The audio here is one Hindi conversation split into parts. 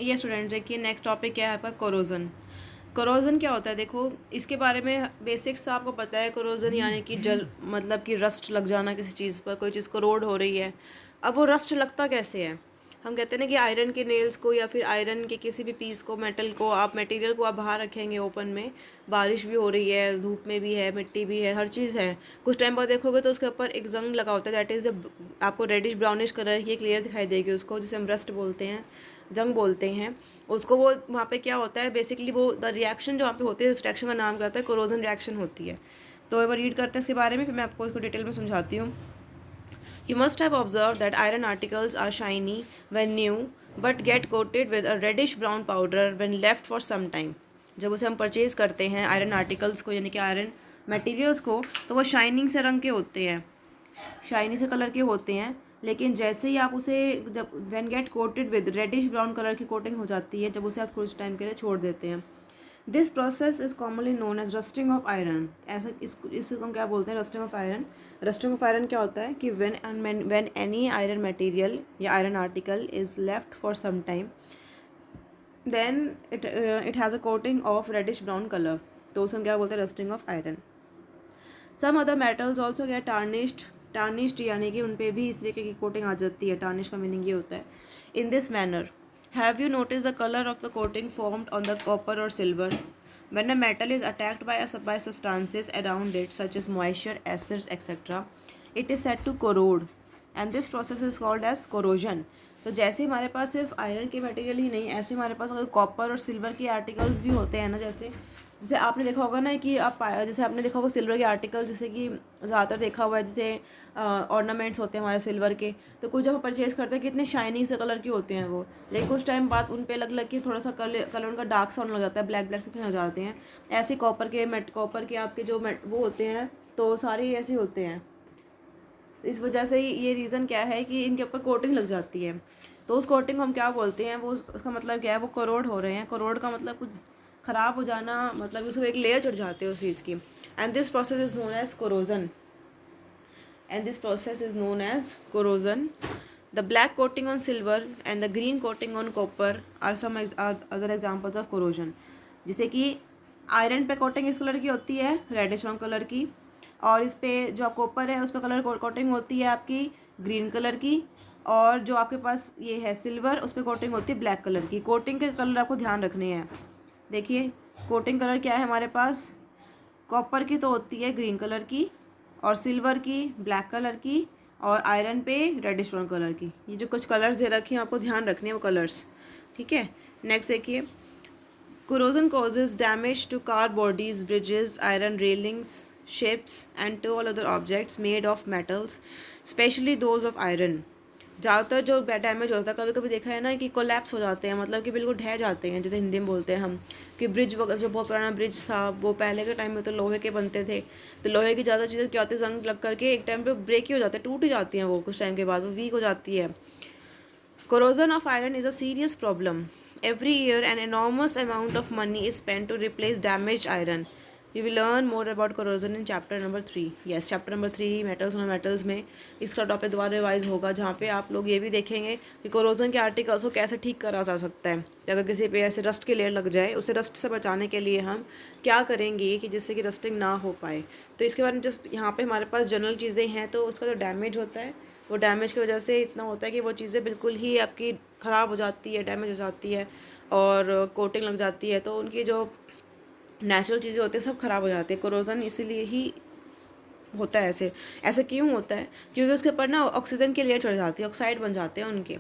ये स्टूडेंट देखिए, नेक्स्ट टॉपिक क्या है आपका, कोरोजन। कोरोजन क्या होता है, देखो इसके बारे में बेसिक्स आपको पता है। कोरोजन यानी कि जल मतलब कि रस्ट लग जाना किसी चीज़ पर, कोई चीज़ कोरोड हो रही है। अब वो रस्ट लगता कैसे है, हम कहते हैं ना कि आयरन के नेल्स को या फिर आयरन के किसी भी पीस को, मेटल को, आप मटेरियल को आप बाहर रखेंगे ओपन में, बारिश भी हो रही है, धूप में भी है, मिट्टी भी है, हर चीज़ है, कुछ टाइम बाद देखोगे तो उसके ऊपर एक जंग लगा होता है, दैट इज़ आपको रेडिश ब्राउनिश कलर की क्लियर दिखाई देगी उसको, जिसे हम रस्ट बोलते हैं, जंग बोलते हैं उसको। वो वहाँ पे क्या होता है बेसिकली, वो द रिएक्शन जो वहाँ पे होती है, उस रिएक्शन का नाम क्या होता है, कोरोजन रिएक्शन होती है। तो एक बार रीड करते हैं इसके बारे में, फिर मैं आपको इसको डिटेल में समझाती हूँ। You must have observed that iron articles are shiny when new but get coated with a reddish brown powder when left for some time. जब उसे हम परचेज़ करते हैं आयरन आर्टिकल्स को, यानी कि आयरन मटेरियल्स को, तो वो शाइनिंग से रंग के होते हैं, शाइनी से कलर के होते हैं। लेकिन जैसे ही आप उसे, जब when get coated with reddish brown colour की कोटिंग हो जाती है, जब उसे आप कुछ टाइम के लिए छोड़ देते हैं, this process is commonly known as rusting of iron. ऐसा इसको हम क्या बोलते हैं, rusting of iron. Rusting of iron क्या होता है कि व्हेन एनी आयरन मटेरियल या iron article is left for some time, then it has a coating of reddish brown colour, तो उसे हम क्या बोलते हैं, rusting of iron. Some other metals also get tarnished यानी कि उन पर भी इस तरीके की कोटिंग आ जाती है। टार्निश का मीनिंग ये होता है। In this manner, have you notice the colour of the coating formed on the copper और silver when a metal is attacked by substances around it such as moisture, acids, etc., it is said to corrode and this process is called as corrosion. तो जैसे हमारे पास सिर्फ आयरन के मटेरियल ही नहीं, ऐसे हमारे पास अगर कॉपर और सिल्वर के आर्टिकल्स भी होते हैं ना, जैसे जैसे आपने देखा होगा ना कि जैसे आपने देखा होगा सिल्वर के आर्टिकल्स, जैसे कि ज़्यादातर देखा हुआ है, जैसे ऑर्नामेंट्स होते हैं हमारे सिल्वर के, तो कुछ जब हम परचेज़ करते हैं कितने शाइनिंग से कलर के होते हैं वो, लेकिन कुछ टाइम बाद उन पे लग के थोड़ा सा कलर उनका डार्क सा होने लग जाता है, ब्लैक ब्लैक से हो जाते हैं। ऐसे कॉपर के आपके जो वो होते हैं, तो सारे ऐसे होते हैं। इस वजह से ये रीज़न क्या है कि इनके ऊपर कोटिंग लग जाती है, तो उस कोटिंग को हम क्या बोलते हैं, वो उसका मतलब क्या है, वो करोड हो रहे हैं। करोड का मतलब कुछ ख़राब हो जाना, मतलब उसको एक लेयर चढ़ जाते हैं उस चीज़ की। And this process is known as corrosion, The black coating on silver and the green coating on copper are some other examples of corrosion. जैसे कि आयरन पे कोटिंग इस कलर की होती है, रेडिश ब्राउन कलर की, और इस पे जो कॉपर है उस पर कलर कोटिंग होती है आपकी ग्रीन कलर की, और जो आपके पास ये है सिल्वर, उस पर कोटिंग होती है ब्लैक कलर की। कोटिंग के कलर आपको ध्यान रखने हैं। देखिए कोटिंग कलर क्या है हमारे पास, कॉपर की तो होती है ग्रीन कलर की, और सिल्वर की ब्लैक कलर की, और आयरन पे रेडिश ब्राउन कलर की। ये जो कुछ कलर्स दे रखे हैं आपको ध्यान रखने हैं वो कलर्स, ठीक है। नेक्स्ट देखिए, corrosion causes damage to car bodies, bridges, iron railings, ships and to all other objects made of metals, especially those of iron. ज़्यादातर जो डैमेज होता है, कभी कभी देखा है ना कि कोलैप्स हो जाते हैं, मतलब कि बिल्कुल ढह जाते हैं, जैसे हिंदी में बोलते हैं हम कि ब्रिज, जो बहुत पुराना ब्रिज था वो पहले के टाइम में तो लोहे के बनते थे, तो लोहे की ज़्यादा चीज़ें क्या होती है, जंग लग करके एक टाइम पे ब्रेक ही हो जाते हैं, टूट ही जाती हैं, वो कुछ टाइम के बाद वो वीक हो जाती है। Corrosion of iron is a serious problem. Every year, an enormous amount of money is spent to replace damaged iron. We will learn more about corrosion in chapter number 3. Yes, chapter number 3 metals और metals में इसका टॉपिक दोबारा रिवाइज होगा, जहाँ पे आप लोग ये भी देखेंगे कि corrosion के आर्टिकल्स को कैसे ठीक करा जा सकता है। अगर किसी पे ऐसे रस्ट की लेयर लग जाए, उसे रस्ट से बचाने के लिए हम क्या करेंगे कि जिससे कि रस्टिंग ना हो पाए। तो इसके बारे में जस्ट यहाँ पे हमारे पास जनरल चीज़ें हैं। तो उसका जो डैमेज होता है, वो डैमेज की वजह से इतना होता है कि वो चीज़ें बिल्कुल ही आपकी ख़राब हो जाती है, डैमेज हो जाती है, और कोटिंग लग जाती है, तो उनकी जो नेचुरल चीज़ें होती हैं सब ख़राब हो जाती है। कोरोजन इसीलिए ही होता है। ऐसे ऐसे क्यों होता है, क्योंकि उसके ऊपर ना ऑक्सीजन की लेयर चढ़ जाती है, ऑक्साइड बन जाते हैं उनके,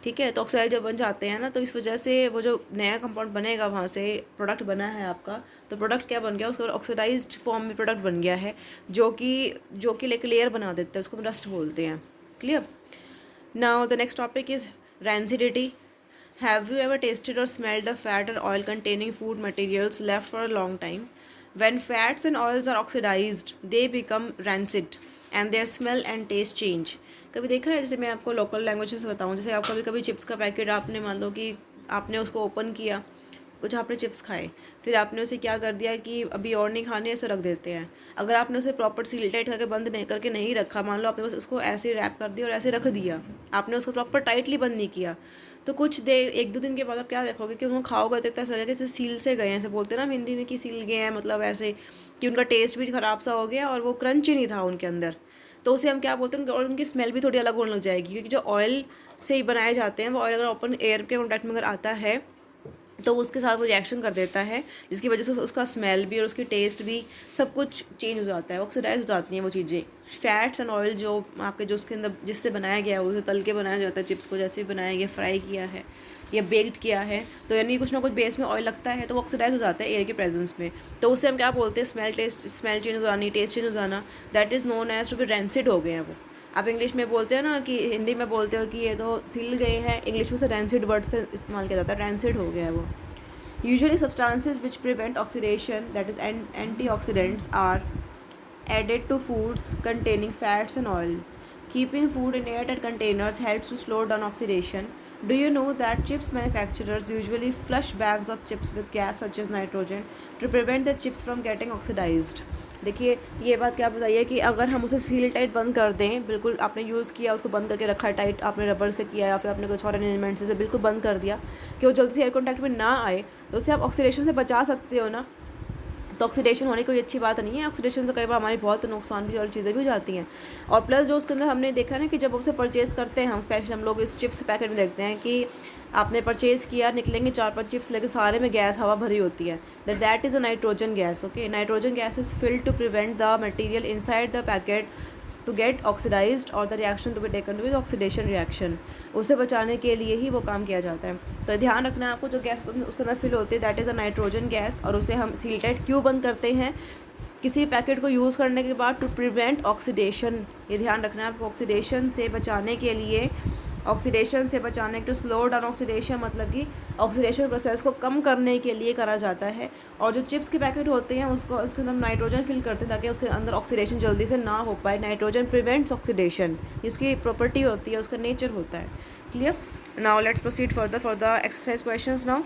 ठीक है। तो ऑक्साइड जब बन जाते हैं ना, तो इस वजह से वो जो नया कंपाउंड बनेगा, वहाँ से प्रोडक्ट बना है आपका, तो प्रोडक्ट क्या बन गया, उसका ऑक्सीडाइज्ड फॉर्म में प्रोडक्ट बन गया है, जो कि एक लेयर बना देता है, उसको हम रस्ट बोलते हैं। Clear. Now the next topic is rancidity. Have you ever tasted or smelled the fat or oil containing food materials left for a long time? When fats and oils are oxidized, they become rancid and their smell and taste change. कभी देखा है, जैसे मैं आपको लोकल लैंग्वेज से बताऊँ, जैसे आप कभी कभी चिप्स का पैकेट आपने मान लो कि आपने उसको ओपन किया, कुछ आपने चिप्स खाए, फिर आपने उसे क्या कर दिया कि अभी और नहीं खाने, ऐसे रख देते हैं। अगर आपने उसे प्रॉपर सील टाइट करके बंद नहीं करके नहीं रखा, मान लो आपने बस उसको ऐसे रैप कर दिया और ऐसे रख दिया, आपने उसको प्रॉपर टाइटली बंद नहीं किया, तो कुछ देर 1-2 दिन के बाद आप क्या देखोगे कि उनको खाओगे तो इतना ऐसा लगेगा जैसे सील से गए हैं, ऐसे बोलते हैं ना हिंदी में कि सील गए हैं, मतलब ऐसे कि उनका टेस्ट भी ख़राब सा हो गया और वो क्रंच ही नहीं रहा उनके अंदर। तो उसे हम क्या बोलते हैं, और उनकी स्मेल भी थोड़ी अलग होने लग जाएगी, क्योंकि जो ऑयल से ही बनाए जाते हैं वो ऑयल अगर ओपन एयर के कॉन्टैक्ट में अगर आता है तो उसके साथ वो रिएक्शन कर देता है, जिसकी वजह से उसका स्मेल भी और उसकी टेस्ट भी सब कुछ चेंज हो जाता है, ऑक्सीडाइज हो जाती हैं वो चीज़ें। फैट्स एंड ऑयल जो आपके जो उसके अंदर जिससे बनाया गया है उसे तल के बनाया जाता है, चिप्स को जैसे भी बनाया गया, फ्राई किया है या बेक्ड किया है, तो यानी कुछ ना कुछ बेस में ऑयल लगता है तो वो ऑक्सीडाइज हो जाता है एयर के प्रेजेंस में। तो उससे हम क्या बोलते हैं, स्मेल चेंज हो जानी, टेस्ट चेंज हो जाना, that is known as to be rancid हो गए हैं वो। आप इंग्लिश में बोलते हैं ना कि हिंदी में बोलते हो कि ये तो सिल गए हैं, इंग्लिश में से रैंसिड वर्ड से इस्तेमाल किया जाता है, रैंसिड हो गया है वो। Usually substances which prevent oxidation that is antioxidants are added to foods containing fats and oil. Keeping food in airtight containers helps to slow down oxidation. Do you know that chips manufacturers usually flush bags of chips with gas such as nitrogen to prevent the chips from getting oxidized? देखिए ये बात क्या बताइए कि अगर हम उसे सील टाइट बंद कर दें, बिल्कुल आपने यूज़ किया उसको बंद करके रखा टाइट, आपने रबर से किया या फिर आपने कुछ और अरेंजमेंट से बिल्कुल बंद कर दिया कि वो जल्दी से एयर कॉन्टैक्ट में ना आए, तो उससे आप ऑक्सीडेशन से बचा सकते हो ना। तो ऑक्सीडेशन होने कोई अच्छी बात नहीं है, ऑक्सीडेशन से कई बार हमारी बहुत नुकसान भी और चीज़ें भी हो जाती हैं। और प्लस जो उसके अंदर हमने देखा ना कि जब उसे परचेज़ करते हैं हम, स्पेशली हम लोग इस चिप्स पैकेट में देखते हैं कि आपने परचेज़ किया, निकलेंगे 4-5 चिप्स, लेकिन सारे में गैस हवा भरी होती है, that is a nitrogen gas. Okay, nitrogen gas is filled to prevent the material inside the packet to get oxidized और the reaction to be taken with oxidation reaction. उसे बचाने के लिए ही वो काम किया जाता है। तो ध्यान रखना है आपको, जो गैस उसके अंदर फिल होती है that is a nitrogen gas, और उसे हम सील टाइट क्यों बंद करते हैं, किसी पैकेट को यूज़ करने के बाद टू प्रिवेंट ऑक्सीडेशन। ये ध्यान रखना है आपको, ऑक्सीडेशन से बचाने के लिए, ऑक्सीडेशन से बचाने टू स्लो डाउन ऑक्सीडेशन, मतलब कि ऑक्सीडेशन प्रोसेस को कम करने के लिए करा जाता है। और जो चिप्स के पैकेट होते हैं उसको उसके अंदर नाइट्रोजन फिल करते हैं ताकि उसके अंदर ऑक्सीडेशन जल्दी से ना हो पाए। नाइट्रोजन प्रिवेंट्स ऑक्सीडेशन, इसकी प्रॉपर्टी होती है, उसका नेचर होता है। Clear? Now let's proceed further for the exercise questions now.